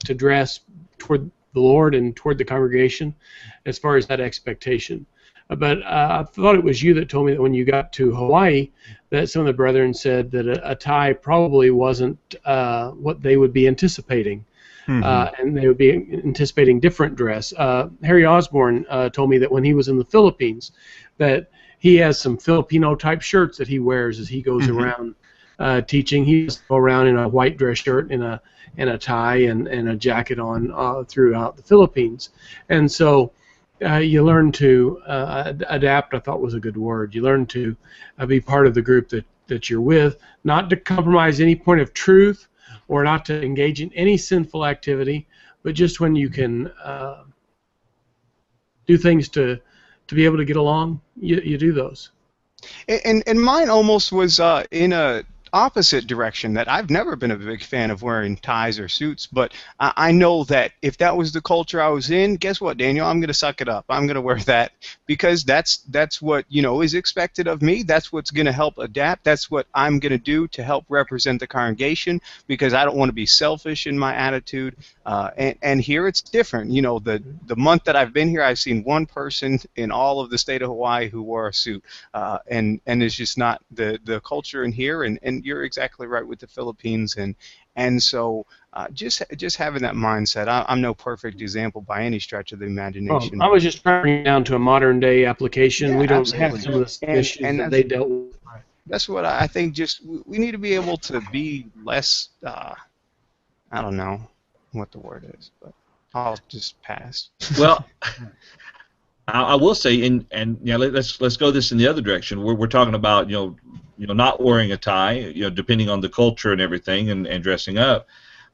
dress toward the Lord and toward the congregation as far as that expectation. But I thought it was you that told me that when you got to Hawaii that some of the brethren said that a tie probably wasn't what they would be anticipating. And they would be anticipating different dress. Harry Osborne told me that when he was in the Philippines that he has some Filipino-type shirts that he wears as he goes around teaching. He doesn't go around in a white dress shirt and a tie and a jacket on throughout the Philippines. And so you learn to adapt, I thought was a good word. You learn to be part of the group that you're with, not to compromise any point of truth or not to engage in any sinful activity, but just when you can do things to be able to get along, you do those. And mine almost was in a opposite direction, that I've never been a big fan of wearing ties or suits, but I know that if that was the culture I was in, guess what, Daniel? I'm going to suck it up. I'm going to wear that because that's what is expected of me. That's what's going to help adapt. That's what I'm going to do to help represent the congregation, because I don't want to be selfish in my attitude. And here it's different. The month that I've been here, I've seen one person in all of the state of Hawaii who wore a suit, and it's just not the culture in here. And you're exactly right with the Philippines, and so just having that mindset. I'm no perfect example by any stretch of the imagination. I was just trying to bring it down to a modern day application. Yeah, we don't absolutely. have some of the issues that they dealt with. That's what I think. Just we need to be able to be less. I don't know what the word is, but I'll just pass. Well, I will say, and let's go this in the other direction. We're talking about not wearing a tie, depending on the culture and everything, and dressing up.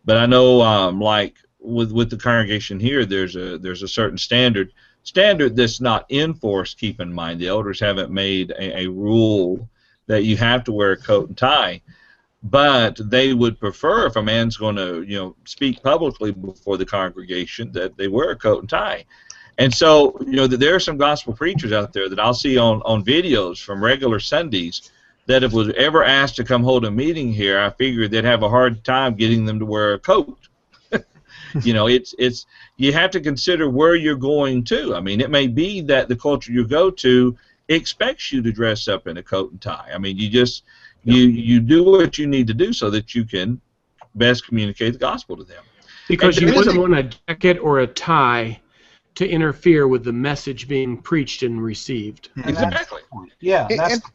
But I know, like with the congregation here, there's a certain standard that's not enforced. Keep in mind, the elders haven't made a rule that you have to wear a coat and tie, but they would prefer, if a man's going to speak publicly before the congregation, that they wear a coat and tie. And so, there are some gospel preachers out there that I'll see on videos from regular Sundays that if was ever asked to come hold a meeting here, I figured they'd have a hard time getting them to wear a coat. It's you have to consider where you're going to. I mean, it may be that the culture you go to expects you to dress up in a coat and tie. I mean, you do what you need to do so that you can best communicate the gospel to them. Because you wouldn't want a jacket or a tie to interfere with the message being preached and received. Exactly. Yeah.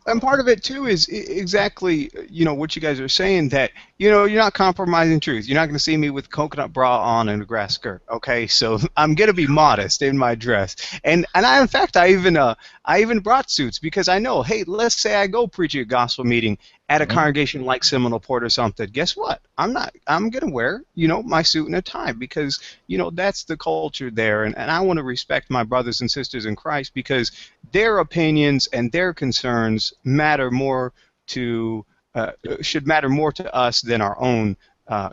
And part of it too is exactly what you guys are saying, that you're not compromising truth. You're not going to see me with coconut bra on and a grass skirt. Okay, so I'm going to be modest in my dress. And I, in fact, I even brought suits, because I know, hey, let's say I go preach at a gospel meeting at a congregation like Seminole Port or something. Guess what? I'm going to wear, my suit and a tie, because, that's the culture there. And I want to respect my brothers and sisters in Christ, because their opinions and their concerns matter more should matter more to us than our own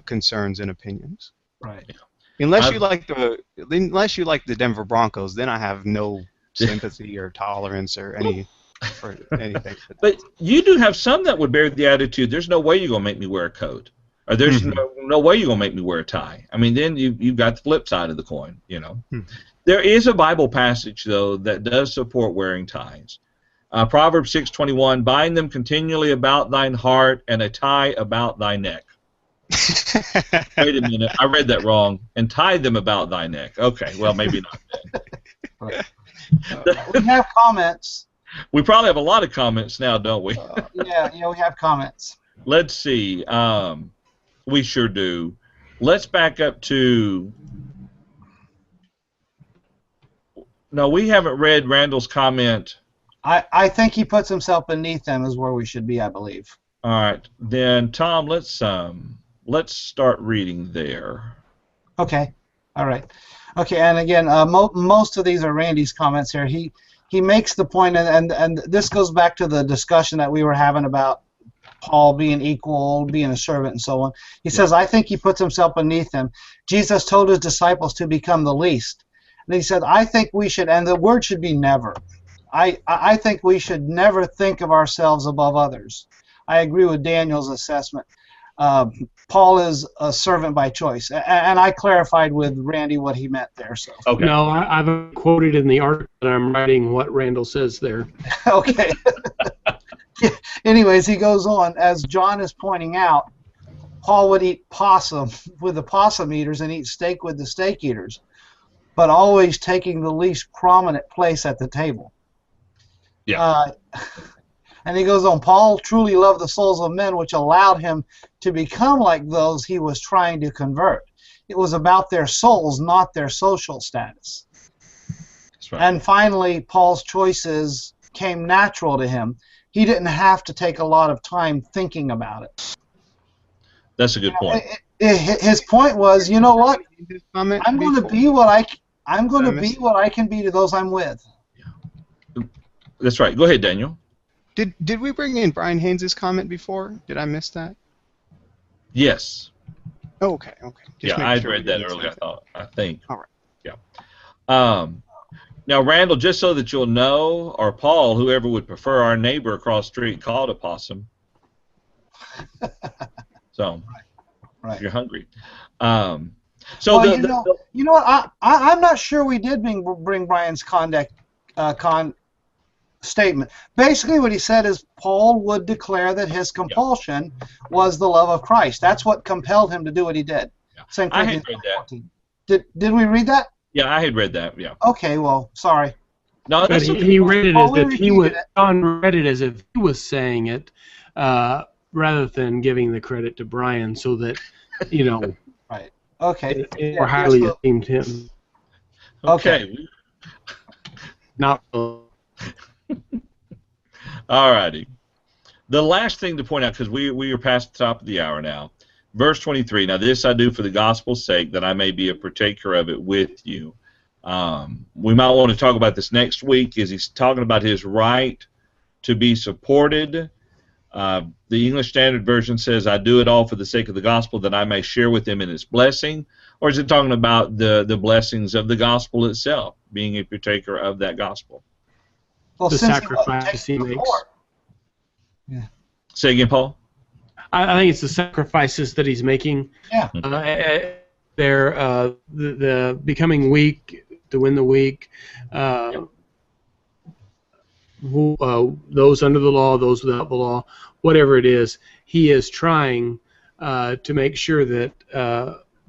concerns and opinions. Right. Unless you like the Denver Broncos, then I have no sympathy or tolerance or anything. But you do have some that would bear the attitude, there's no way you're going to make me wear a coat, or there's no way you're going to make me wear a tie. I mean, then you've got the flip side of the coin, There is a Bible passage, though, that does support wearing ties. Proverbs 6:21, bind them continually about thine heart, and a tie about thy neck. Wait a minute, I read that wrong. And tie them about thy neck. Okay, well, maybe not then. We have comments. We probably have a lot of comments now, don't we? Yeah, we have comments. Let's see. We sure do. Let's back up to... No, we haven't read Randall's comment. I think he puts himself beneath them is where we should be, I believe. All right, then Tom, let's start reading there. Okay, all right. Okay, and again, most of these are Randy's comments here. He makes the point, and this goes back to the discussion that we were having about Paul being equal, being a servant, and so on. He says, I think he puts himself beneath them. Jesus told his disciples to become the least. And he said, I think we should, and the word should be never. I think we should never think of ourselves above others. I agree with Daniel's assessment. Paul is a servant by choice, and I clarified with Randy what he meant there. So okay. No, I've quoted in the article that I'm writing what Randall says there. Okay. Anyways, he goes on. As John is pointing out, Paul would eat possum with the possum eaters and eat steak with the steak eaters, but always taking the least prominent place at the table. Yeah. And he goes on, Paul truly loved the souls of men, which allowed him to become like those he was trying to convert. It was about their souls, not their social status. That's right. And finally, Paul's choices came natural to him. He didn't have to take a lot of time thinking about it. That's a good point. His point was, you know what? I'm going to be what I can be to those I'm with. That's right. Go ahead, Daniel. Did we bring in Brian Haynes' comment before? Did I miss that? Yes. Oh, okay. Just I read that earlier. I think. All right. Yeah. Now, Randall, just so that you'll know, or Paul, whoever would prefer, our neighbor across the street called a possum. So, right. If you're hungry. So well, you know what? I'm not sure we did bring Brian's statement. Basically, what he said is Paul would declare that his compulsion was the love of Christ. That's what compelled him to do what he did. Yeah. I had read that. Did we read that? Yeah, I had read that. Yeah. Okay. Well, sorry. No, but he read it as if he was. John read it as if he was saying it, rather than giving the credit to Brian, so that Right. Okay. It more highly esteemed him. Okay. Not. All righty. The last thing to point out, because we are past the top of the hour now, verse 23. Now this I do for the gospel's sake, that I may be a partaker of it with you. We might want to talk about this next week, as he's talking about his right to be supported. The English Standard Version says, I do it all for the sake of the gospel, that I may share with him in its blessing. Or is it talking about the blessings of the gospel itself, being a partaker of that gospel? Well, the sacrifice he makes. Yeah. Say again, Paul? I think it's the sacrifices that he's making. Yeah. They're the becoming weak to win the weak. Those under the law, those without the law, whatever it is, he is trying to make sure that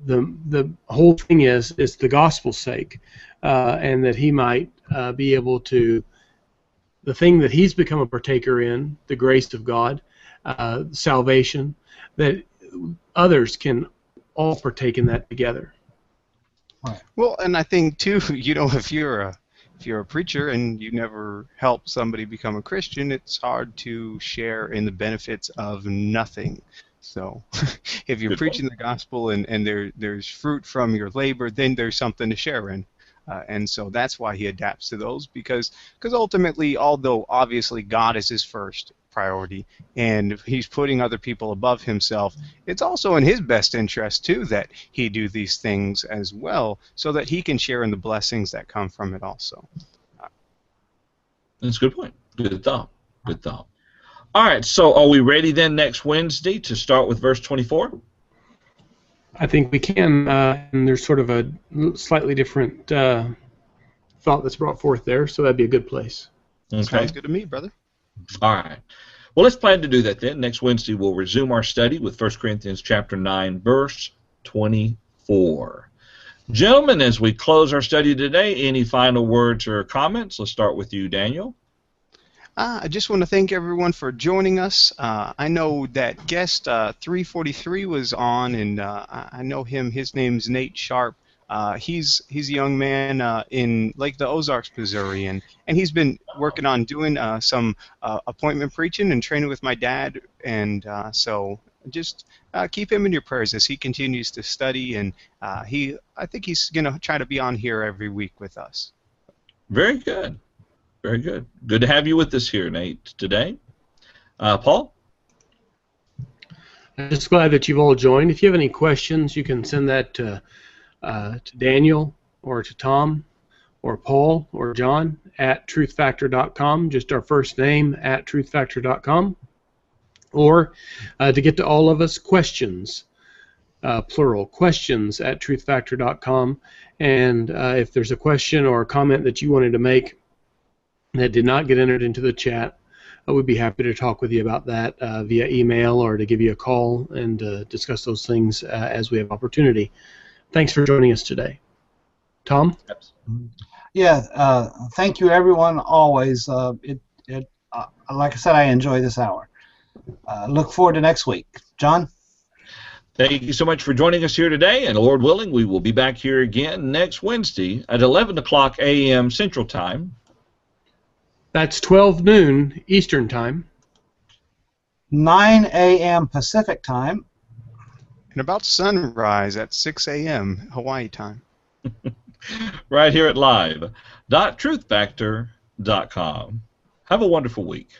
the whole thing is the gospel's sake, and that he might be able to. The thing that he's become a partaker in, the grace of God, salvation, that others can all partake in that together. Right. Well, and I think too, if you're a preacher and you never help somebody become a Christian, it's hard to share in the benefits of nothing. So, if you're preaching the gospel and there's fruit from your labor, then there's something to share in. And so that's why he adapts to those, because ultimately, although obviously God is his first priority and he's putting other people above himself, it's also in his best interest too that he do these things as well, so that he can share in the blessings that come from it also. That's a good point. Good thought. Good thought. All right, so are we ready then next Wednesday to start with verse 24? I think we can, and there's sort of a slightly different thought that's brought forth there, so that'd be a good place. Okay. Sounds good to me, brother. All right. Well, let's plan to do that then. Next Wednesday we'll resume our study with 1 Corinthians chapter 9, verse 24. Gentlemen, as we close our study today, any final words or comments? Let's start with you, Daniel. I just want to thank everyone for joining us. I know that guest 343 was on, and I know him. His name's Nate Sharp. He's a young man in Lake the Ozarks, Missouri, and he's been working on doing some appointment preaching and training with my dad, and so just keep him in your prayers as he continues to study, and I think he's going to try to be on here every week with us. Very good. Very good. Good to have you with us here, Nate, today. Paul? I'm just glad that you've all joined. If you have any questions, you can send that to Daniel or to Tom or Paul or John at truthfactor.com, just our first name at truthfactor.com. Or to get to all of us, questions, plural, questions at truthfactor.com. And if there's a question or a comment that you wanted to make that did not get entered into the chat, we'd be happy to talk with you about that via email or to give you a call and discuss those things as we have opportunity. Thanks for joining us today. Tom? Yeah, thank you, everyone, always. Like I said, I enjoy this hour. Look forward to next week. John? Thank you so much for joining us here today, and Lord willing, we will be back here again next Wednesday at 11 o'clock a.m. Central Time. That's 12 noon Eastern Time. 9 a.m. Pacific Time. And about sunrise at 6 a.m. Hawaii time. Right here at live.truthfactor.com. Have a wonderful week.